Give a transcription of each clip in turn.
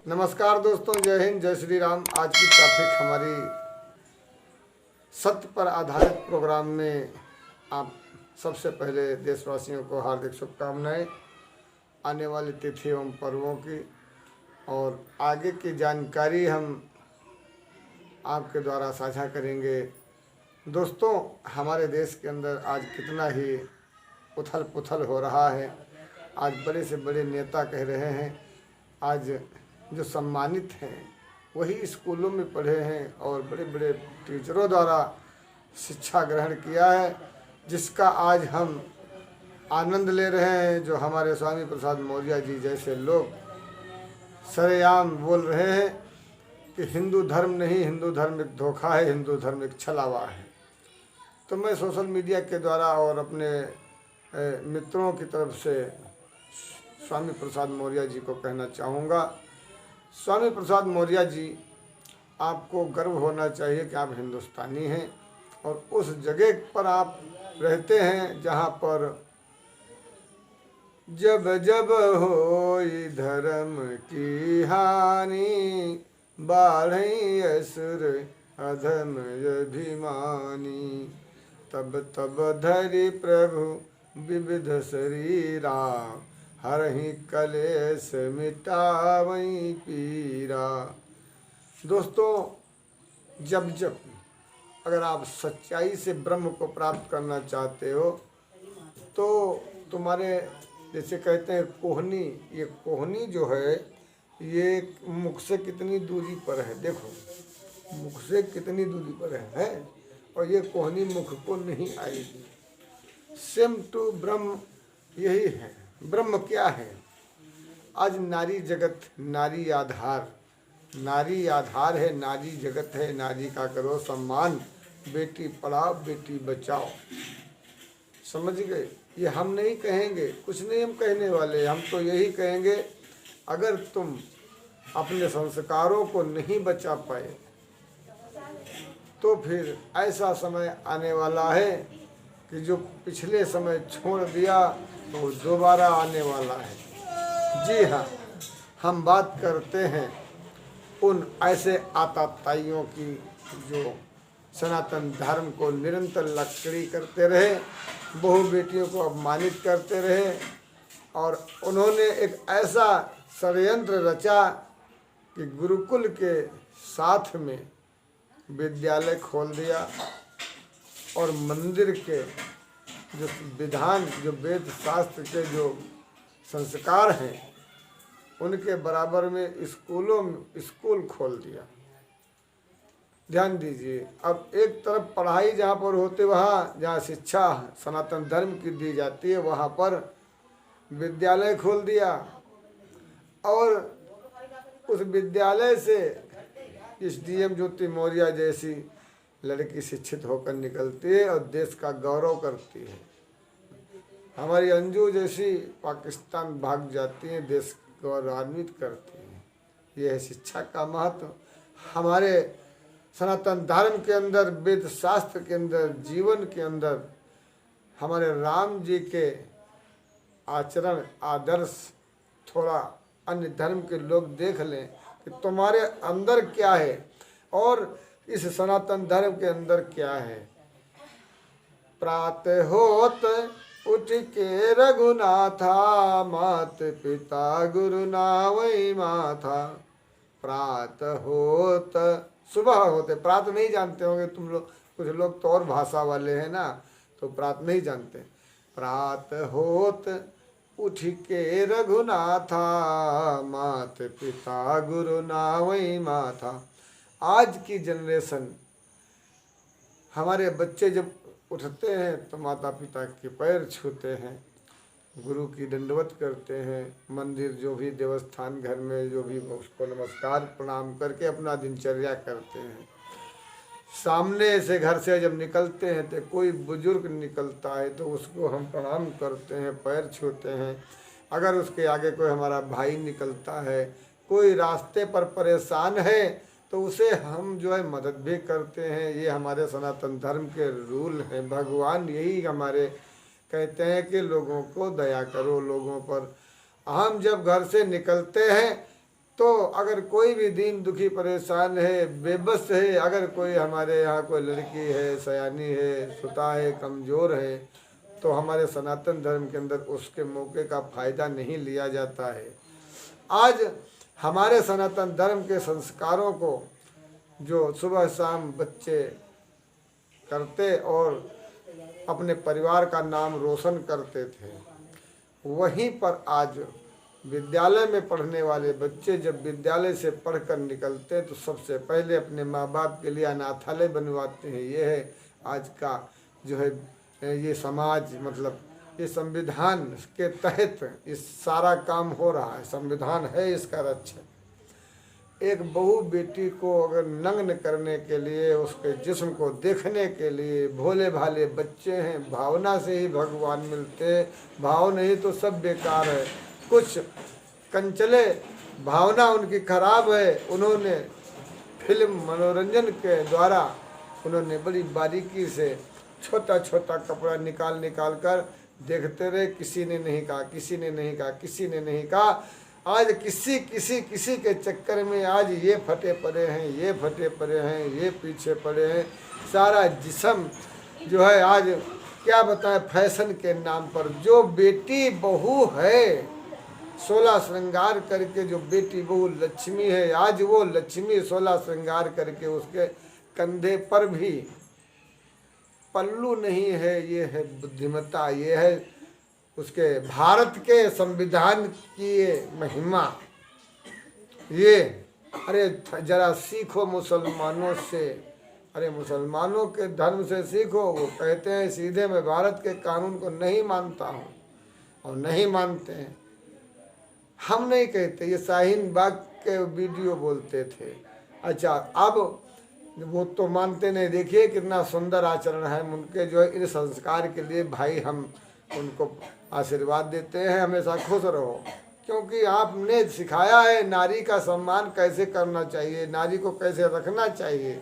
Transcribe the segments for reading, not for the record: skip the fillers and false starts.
नमस्कार दोस्तों, जय हिंद, जय श्री राम। आज की टॉपिक हमारी सत्य पर आधारित प्रोग्राम में आप सबसे पहले देशवासियों को हार्दिक शुभकामनाएं। आने वाली तिथि एवं पर्वों की और आगे की जानकारी हम आपके द्वारा साझा करेंगे। दोस्तों, हमारे देश के अंदर आज कितना ही उथल पुथल हो रहा है। आज बड़े से बड़े नेता कह रहे हैं, आज जो सम्मानित हैं वही स्कूलों में पढ़े हैं और बड़े बड़े टीचरों द्वारा शिक्षा ग्रहण किया है, जिसका आज हम आनंद ले रहे हैं। जो हमारे स्वामी प्रसाद मौर्य जी जैसे लोग सरेआम बोल रहे हैं कि हिंदू धर्म नहीं, हिंदू धर्म एक धोखा है, हिंदू धर्म एक छलावा है। तो मैं सोशल मीडिया के द्वारा और अपने मित्रों की तरफ से स्वामी प्रसाद मौर्य जी को कहना चाहूँगा, स्वामी प्रसाद मौर्य जी, आपको गर्व होना चाहिए कि आप हिंदुस्तानी हैं और उस जगह पर आप रहते हैं जहाँ पर जब जब होई धर्म की हानि, बाढ़ई असुर अधम अभिमानी, तब तब धरि प्रभु विविध शरीरा, हरहि कलेश मिटावई पीरा। दोस्तों, जब जब अगर आप सच्चाई से ब्रह्म को प्राप्त करना चाहते हो तो तुम्हारे, जैसे कहते हैं कोहनी, ये कोहनी जो है ये मुख से कितनी दूरी पर है, देखो मुख से कितनी दूरी पर है और ये कोहनी मुख को नहीं आएगी। सेम टू ब्रह्म यही है। ब्रह्म क्या है? आज नारी जगत, नारी आधार, नारी आधार है, नारी जगत है। नारी का करो सम्मान, बेटी पढ़ाओ बेटी बचाओ। समझ गए? ये हम नहीं कहेंगे, कुछ नहीं हम कहने वाले, हम तो यही कहेंगे, अगर तुम अपने संस्कारों को नहीं बचा पाए तो फिर ऐसा समय आने वाला है कि जो पिछले समय छोड़ दिया तो दोबारा आने वाला है। जी हाँ, हम बात करते हैं उन ऐसे आताताइयों की जो सनातन धर्म को निरंतर लक्ष्करी करते रहे, बहु बेटियों को अपमानित करते रहे और उन्होंने एक ऐसा षड्यंत्र रचा कि गुरुकुल के साथ में विद्यालय खोल दिया और मंदिर के जो विधान, जो वेद शास्त्र के जो संस्कार हैं उनके बराबर में स्कूल खोल दिया। ध्यान दीजिए, अब एक तरफ पढ़ाई जहाँ पर होते, वहाँ जहाँ शिक्षा सनातन धर्म की दी जाती है वहाँ पर विद्यालय खोल दिया और उस विद्यालय से इस डीएम ज्योति मौर्य जैसी लड़की शिक्षित होकर निकलती है और देश का गौरव करती है। हमारी अंजू जैसी पाकिस्तान भाग जाती है, देश को गौरवान्वित करती है। यह है शिक्षा का महत्व। हमारे सनातन धर्म के अंदर, वेद शास्त्र के अंदर, जीवन के अंदर हमारे राम जी के आचरण, आदर्श थोड़ा अन्य धर्म के लोग देख लें कि तुम्हारे अंदर क्या है और इस सनातन धर्म के अंदर क्या है। प्रातः होत उठ के रघुनाथा, मात पिता गुरु नावई माथा। प्रातः होत, सुबह होते, प्रात नहीं जानते होंगे तुम लोग, कुछ लोग तो और भाषा वाले हैं ना, तो प्रात नहीं जानते। प्रातः होत उठ के रघुनाथा, मात पिता गुरु नावई माथा। आज की जनरेशन, हमारे बच्चे जब उठते हैं तो माता पिता के पैर छूते हैं, गुरु की दंडवत करते हैं, मंदिर जो भी देवस्थान घर में जो भी उसको नमस्कार प्रणाम करके अपना दिनचर्या करते हैं। सामने से घर से जब निकलते हैं तो कोई बुजुर्ग निकलता है तो उसको हम प्रणाम करते हैं, पैर छूते हैं। अगर उसके आगे कोई हमारा भाई निकलता है, कोई रास्ते पर परेशान है तो उसे हम जो है मदद भी करते हैं। ये हमारे सनातन धर्म के रूल हैं। भगवान यही हमारे कहते हैं कि लोगों को दया करो, लोगों पर। हम जब घर से निकलते हैं तो अगर कोई भी दीन दुखी परेशान है, बेबस है, अगर कोई हमारे यहाँ कोई लड़की है, सयानी है, सुता है, कमज़ोर है, तो हमारे सनातन धर्म के अंदर उसके मौके का फ़ायदा नहीं लिया जाता है। आज हमारे सनातन धर्म के संस्कारों को जो सुबह शाम बच्चे करते और अपने परिवार का नाम रोशन करते थे, वहीं पर आज विद्यालय में पढ़ने वाले बच्चे जब विद्यालय से पढ़कर निकलते हैं तो सबसे पहले अपने माँ बाप के लिए अनाथालय बनवाते हैं। ये है आज का जो है ये समाज, मतलब ये संविधान के तहत इस सारा काम हो रहा है। संविधान है इसका रक्षक। एक बहू बेटी को अगर नग्न करने के लिए, उसके जिस्म को देखने के लिए, भोले भाले बच्चे हैं, भावना से ही भगवान मिलते हैं, भाव नहीं तो सब बेकार है। कुछ कंचले भावना उनकी खराब है, उन्होंने फिल्म मनोरंजन के द्वारा उन्होंने बड़ी बारीकी से छोटा छोटा कपड़ा निकाल निकाल कर देखते रहे। किसी ने नहीं कहा, किसी ने नहीं कहा, किसी ने नहीं कहा। आज किसी किसी किसी के चक्कर में आज ये फटे पड़े हैं, ये फटे पड़े हैं, ये पीछे पड़े हैं। सारा जिस्म जो है आज क्या बताएं, फैशन के नाम पर जो बेटी बहू है 16 श्रृंगार करके, जो बेटी बहू लक्ष्मी है, आज वो लक्ष्मी 16 श्रृंगार करके उसके कंधे पर भी पल्लू नहीं है। ये है बुद्धिमत्ता, ये है उसके भारत के संविधान की ये महिमा। ये अरे जरा सीखो मुसलमानों से, अरे मुसलमानों के धर्म से सीखो। वो कहते हैं सीधे मैं भारत के कानून को नहीं मानता हूँ, और नहीं मानते हैं। हम नहीं कहते, ये शाहीन बाग के वीडियो बोलते थे। अच्छा, अब वो तो मानते नहीं। देखिए कितना सुंदर आचरण है उनके, जो है इन संस्कार के लिए भाई हम उनको आशीर्वाद देते हैं। हमेशा खुश रहो, क्योंकि आपने सिखाया है नारी का सम्मान कैसे करना चाहिए, नारी को कैसे रखना चाहिए।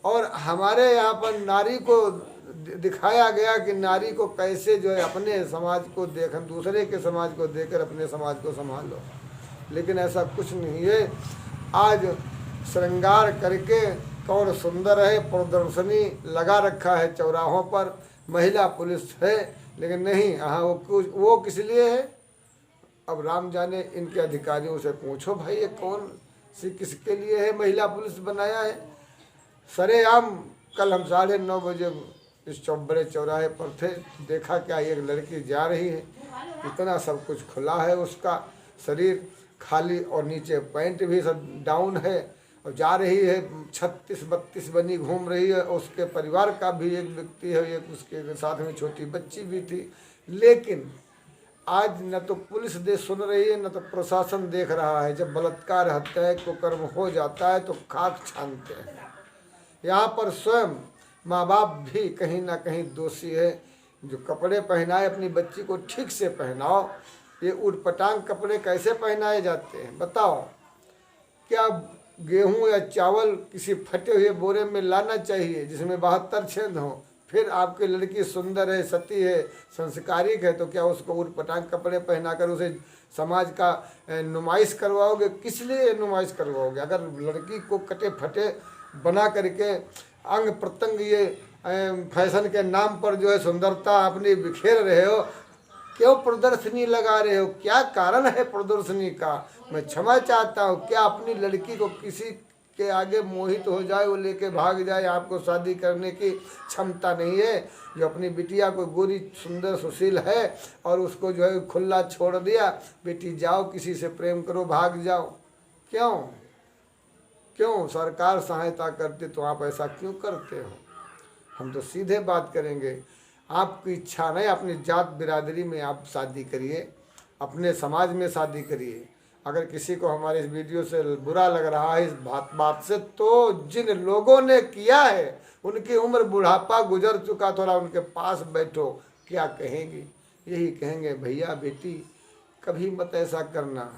और हमारे यहाँ पर नारी को दिखाया गया कि नारी को कैसे जो है अपने समाज को देख, दूसरे के समाज को देखकर अपने समाज को संभालो। लेकिन ऐसा कुछ नहीं है। आज श्रृंगार करके कौन सुंदर है, प्रदर्शनी लगा रखा है चौराहों पर, महिला पुलिस है, लेकिन नहीं, हाँ वो किस लिए है अब राम जाने। इनके अधिकारियों से पूछो भाई ये कौन सी किसके लिए है महिला पुलिस बनाया है। सरेआम कल हम 9:30 बजे इस बड़े चौराहे पर थे, देखा क्या एक लड़की जा रही है, इतना सब कुछ खुला है, उसका शरीर खाली और नीचे पैंट भी सब डाउन है, और जा रही है 36-32 बनी घूम रही है। उसके परिवार का भी एक व्यक्ति है, एक उसके साथ में छोटी बच्ची भी थी। लेकिन आज न तो पुलिस सुन रही है, न तो प्रशासन देख रहा है। जब बलात्कार हत्या को कर्म हो जाता है तो खाक छानते हैं। यहाँ पर स्वयं माँ बाप भी कहीं ना कहीं दोषी है। जो कपड़े पहनाए अपनी बच्ची को ठीक से पहनाओ। ये उटपटांग कपड़े कैसे पहनाए जाते हैं बताओ। क्या गेहूं या चावल किसी फटे हुए बोरे में लाना चाहिए जिसमें 72 छेद हों, फिर आपकी लड़की सुंदर है, सती है, संस्कारिक है, तो क्या उसको उटपटांग कपड़े पहनाकर उसे समाज का नुमाइश करवाओगे? किस लिए नुमाइश करवाओगे? अगर लड़की को कटे फटे बना करके अंग प्रत्यंग ये फैशन के नाम पर जो है सुंदरता अपनी बिखेर रहे हो, क्यों प्रदर्शनी लगा रहे हो? क्या कारण है प्रदर्शनी का? मैं क्षमा चाहता हूँ। क्या अपनी लड़की को किसी के आगे मोहित हो जाए, वो लेके भाग जाए, आपको शादी करने की क्षमता नहीं है? जो अपनी बिटिया को गोरी सुंदर सुशील है और उसको जो है खुला छोड़ दिया, बेटी जाओ किसी से प्रेम करो, भाग जाओ। क्यों क्यों सरकार सहायता करती तो आप ऐसा क्यों करते हो? हम तो सीधे बात करेंगे। आपकी इच्छा नहीं, अपनी जात बिरादरी में आप शादी करिए, अपने समाज में शादी करिए। अगर किसी को हमारे इस वीडियो से बुरा लग रहा है इस बात से, तो जिन लोगों ने किया है उनकी उम्र बुढ़ापा गुजर चुका, थोड़ा उनके पास बैठो, क्या कहेंगे? यही कहेंगे भैया बेटी कभी मत ऐसा करना,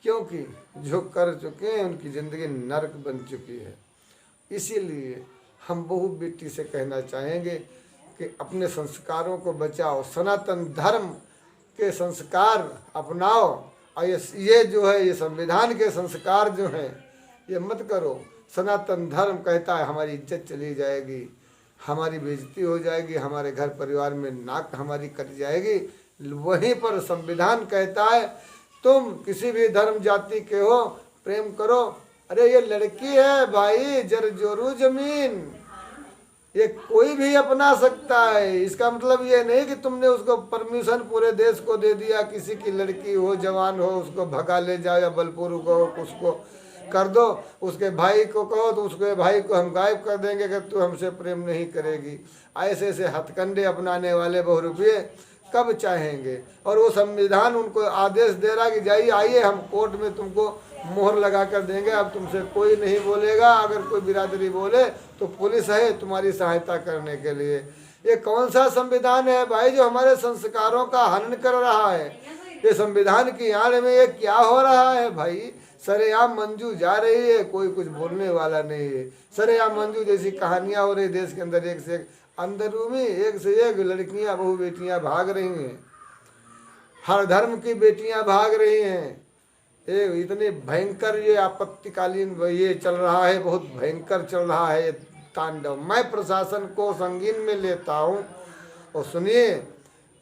क्योंकि जो कर चुके हैं उनकी ज़िंदगी नरक बन चुकी है। इसीलिए हम बहू बेटी से कहना चाहेंगे कि अपने संस्कारों को बचाओ, सनातन धर्म के संस्कार अपनाओ ये जो है, ये संविधान के संस्कार जो हैं, ये मत करो। सनातन धर्म कहता है हमारी इज्जत चली जाएगी, हमारी बेइज्जती हो जाएगी, हमारे घर परिवार में नाक हमारी कट जाएगी। वहीं पर संविधान कहता है तुम किसी भी धर्म जाति के हो, प्रेम करो। अरे ये लड़की है भाई, जर जोरू जमीन, ये कोई भी अपना सकता है। इसका मतलब ये नहीं कि तुमने उसको परमिशन पूरे देश को दे दिया, किसी की लड़की हो, जवान हो, उसको भगा ले जाओ या बलपूर्व को उसको कर दो, उसके भाई को कहो तो उसके भाई को हम गायब कर देंगे अगर तू हमसे प्रेम नहीं करेगी। ऐसे ऐसे हथकंडे अपनाने वाले बहुरूपिये कब चाहेंगे। और वो संविधान उनको आदेश दे रहा कि जाइए, आइए, हम कोर्ट में तुमको मोहर लगा कर देंगे, अब तुमसे कोई नहीं बोलेगा। अगर कोई बिरादरी बोले तो पुलिस है तुम्हारी सहायता करने के लिए। ये कौन सा संविधान है भाई जो हमारे संस्कारों का हनन कर रहा है? ये संविधान की आड़ में ये क्या हो रहा है भाई? सरेआम मंजू जा रही है, कोई कुछ बोलने वाला नहीं है। सरेआम मंजू जैसी कहानियां हो रही देश के अंदर, एक से एक अंदरूनी, एक से एक लड़कियां बहू बेटियां भाग रही हैं, हर धर्म की बेटियां भाग रही हैं। ये इतने भयंकर ये आपत्तिकालीन ये चल रहा है, बहुत भयंकर चल रहा है ये तांडव। मैं प्रशासन को संगीन में लेता हूँ। और सुनिए,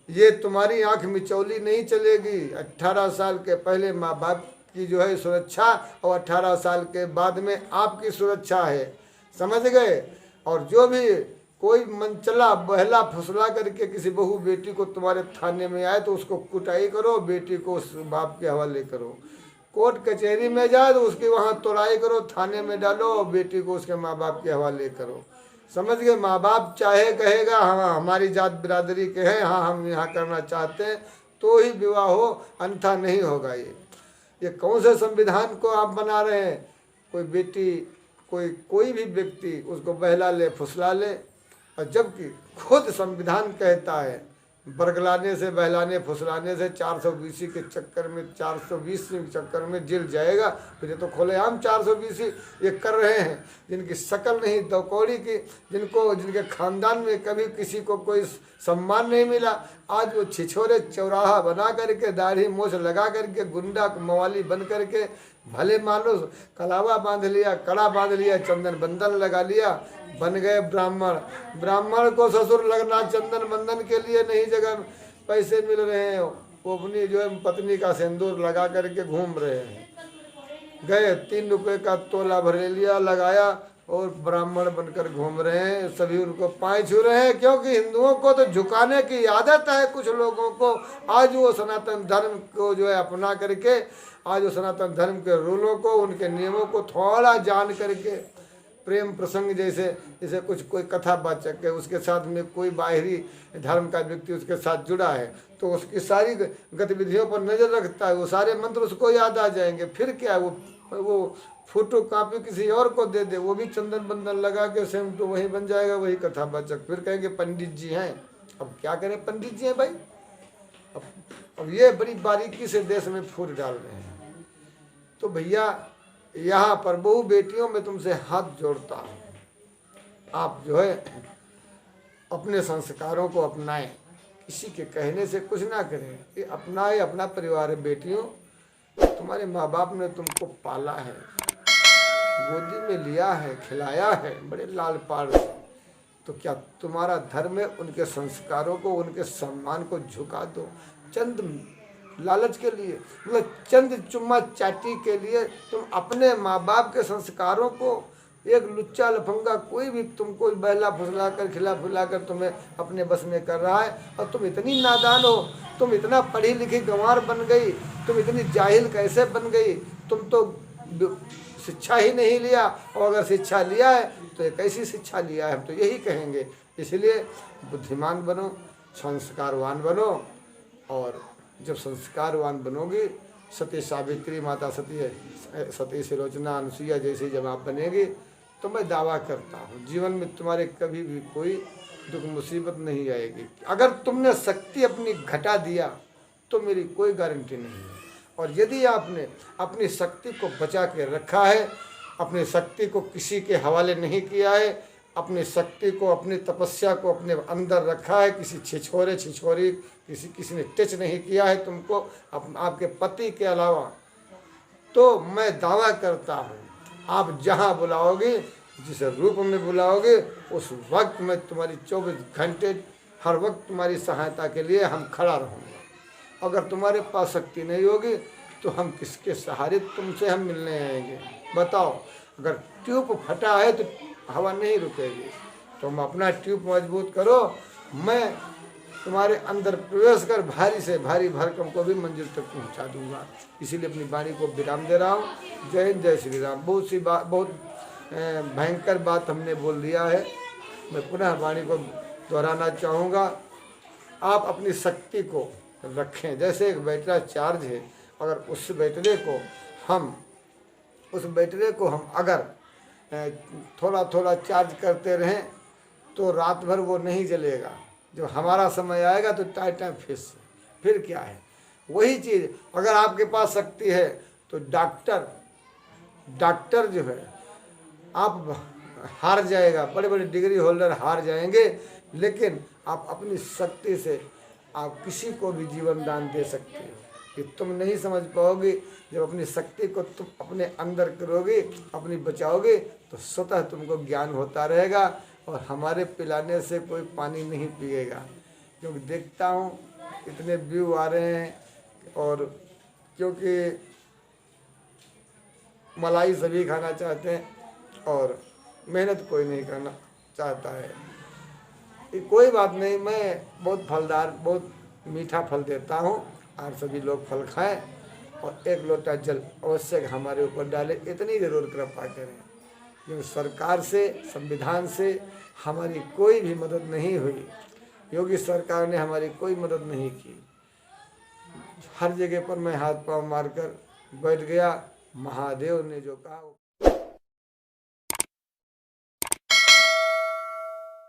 ये तुम्हारी आंख मिचौली नहीं चलेगी। 18 साल के पहले माँ बाप की जो है सुरक्षा, और 18 साल के बाद में आपकी सुरक्षा है, समझ गए। और जो भी कोई मनचला बहला फुसला करके किसी बहू बेटी को तुम्हारे थाने में आए तो उसको कुटाई करो, बेटी को उस बाप के हवाले करो। कोर्ट कचहरी में जाए तो उसकी वहाँ तोड़ाई करो, थाने में डालो, और बेटी को उसके माँ बाप के हवाले करो। समझ गए। माँ बाप चाहे कहेगा हाँ हमारी जात बिरादरी के हैं, हाँ हम यहाँ करना चाहते हैं, तो ही विवाह हो, अन्यथा नहीं होगा। ये कौन से संविधान को आप बना रहे हैं? कोई बेटी, कोई भी व्यक्ति उसको बहला ले, फुसला ले, और जबकि खुद संविधान कहता है बरगलाने से, बहलाने, फुसलाने से 420 के चक्कर में, 420 के चक्कर में जेल जाएगा। फिर ये तो खुलेआम 420 ये कर रहे हैं, जिनकी शक्ल नहीं दौकौड़ी की, जिनके खानदान में कभी किसी को कोई सम्मान नहीं मिला, आज वो छिछोरे चौराहा बना करके, दाढ़ी मूछ लगा करके, गुंडा मवाली बन करके, भले मानो कलावा बांध लिया, कड़ा बांध लिया, चंदन बंधन लगा लिया, बन गए ब्राह्मण। ब्राह्मण को ससुर लगना चंदन बंधन के लिए नहीं, जगह पैसे मिल रहे हैं, वो अपनी जो है पत्नी का सिंदूर लगा करके घूम रहे हैं। गए 3 रुपए का तोला भर लिया, लगाया, और ब्राह्मण बनकर घूम रहे हैं। सभी उनको पाँव छू रहे हैं, क्योंकि हिंदुओं को तो झुकाने की आदत है कुछ लोगों को। आज वो सनातन धर्म को जो है अपना करके, आज वो सनातन धर्म के रूलों को, उनके नियमों को थोड़ा जान करके, प्रेम प्रसंग जैसे कुछ कोई कथा वाचक है, उसके साथ में कोई बाहरी धर्म का व्यक्ति उसके साथ जुड़ा है, तो उसकी सारी गतिविधियों पर नज़र रखता है, वो सारे मंत्र उसको याद आ जाएंगे। फिर क्या, वो फोटो कॉपी किसी और को दे दे, वो भी चंदन बंदन लगा के सेम तो वही बन जाएगा, वही कथा वाचक। फिर कहेंगे पंडित जी हैं। अब क्या करें, पंडित जी हैं भाई। अब ये बड़ी बारीकी से देश में फूट डाल रहे हैं। तो भैया यहाँ पर बहू बेटियों में तुमसे हाथ जोड़ता हूँ, आप जो है अपने संस्कारों को अपनाएं, किसी के कहने से कुछ ना करें, ये अपनाए, अपना परिवार है। बेटियों, तुम्हारे माँ बाप ने तुमको पाला है, गोदी में लिया है, खिलाया है बड़े लाल पाल से, तो क्या तुम्हारा धर्म है उनके संस्कारों को, उनके सम्मान को झुका दो चंद लालच के लिए, मतलब चंद चुम्मा चाटी के लिए तुम अपने माँ बाप के संस्कारों को, एक लुच्चा लफंगा कोई भी तुमको बहला फुसला कर, खिला फुला कर तुम्हें अपने बस में कर रहा है, और तुम इतनी नादान हो, तुम इतना पढ़ी लिखी गंवार बन गई, तुम इतनी जाहिल कैसे बन गई? तुम तो शिक्षा ही नहीं लिया, और अगर शिक्षा लिया है तो एक ऐसी शिक्षा लिया है, हम तो यही कहेंगे। इसलिए बुद्धिमान बनो, संस्कारवान बनो, और जब संस्कारवान बनोगी, सती सावित्री, माता सती सुलोचना, अनुसुईया जैसी जब आप बनेगी, तो मैं दावा करता हूँ जीवन में तुम्हारे कभी भी कोई दुख मुसीबत नहीं आएगी। अगर तुमने शक्ति अपनी घटा दिया तो मेरी कोई गारंटी नहीं है, और यदि आपने अपनी शक्ति को बचा के रखा है, अपनी शक्ति को किसी के हवाले नहीं किया है, अपनी शक्ति को, अपनी तपस्या को अपने अंदर रखा है। किसी छिछोरे छिछोरी किसी ने टच नहीं किया है तुमको आपके पति के अलावा। तो मैं दावा करता हूँ आप जहाँ बुलाओगे, जिस रूप में बुलाओगे, उस वक्त मैं तुम्हारी 24 घंटे हर वक्त तुम्हारी सहायता के लिए हम खड़ा रहूँगा। अगर तुम्हारे पास शक्ति नहीं होगी तो हम किसके सहारे तुमसे हम मिलने आएंगे? बताओ। अगर ट्यूब फटा है तो हवा नहीं रुकेगी। तुम अपना ट्यूब मजबूत करो, मैं तुम्हारे अंदर प्रवेश कर भारी से भारी भरकम को भी मंजिल तक पहुंचा दूंगा। इसीलिए अपनी वाणी को विराम दे रहा हूँ। जय हिंद, जय श्री राम। बहुत सी बात, बहुत भयंकर बात हमने बोल दिया है। मैं पुनः वाणी को दोहराना चाहूँगा। आप अपनी शक्ति को रखें। जैसे एक बैटरी चार्ज है, अगर उस बैटरी को हम अगर थोड़ा थोड़ा चार्ज करते रहें तो रात भर वो नहीं जलेगा। जब हमारा समय आएगा तो टाइम फिर क्या है? वही चीज़ अगर आपके पास शक्ति है तो डॉक्टर जो है आप हार जाएगा, बड़े बड़े डिग्री होल्डर हार जाएंगे, लेकिन आप अपनी शक्ति से आप किसी को भी जीवन दान दे सकते हो। कि तुम नहीं समझ पाओगे। जब अपनी शक्ति को तुम अपने अंदर करोगे, अपनी बचाओगे, तो स्वतः तुमको ज्ञान होता रहेगा और हमारे पिलाने से कोई पानी नहीं पिएगा। क्योंकि देखता हूँ इतने व्यू आ रहे हैं, और क्योंकि मलाई सभी खाना चाहते हैं और मेहनत कोई नहीं करना चाहता है। ये कोई बात नहीं, मैं बहुत फलदार, बहुत मीठा फल देता हूँ और सभी लोग फल खाएं और एक लोटा जल अवश्य हमारे ऊपर डालें, इतनी ज़रूर कृपा करें। क्योंकि सरकार से, संविधान से हमारी कोई भी मदद नहीं हुई। योगी सरकार ने हमारी कोई मदद नहीं की। हर जगह पर मैं हाथ पांव मारकर बैठ गया। महादेव ने जो कहा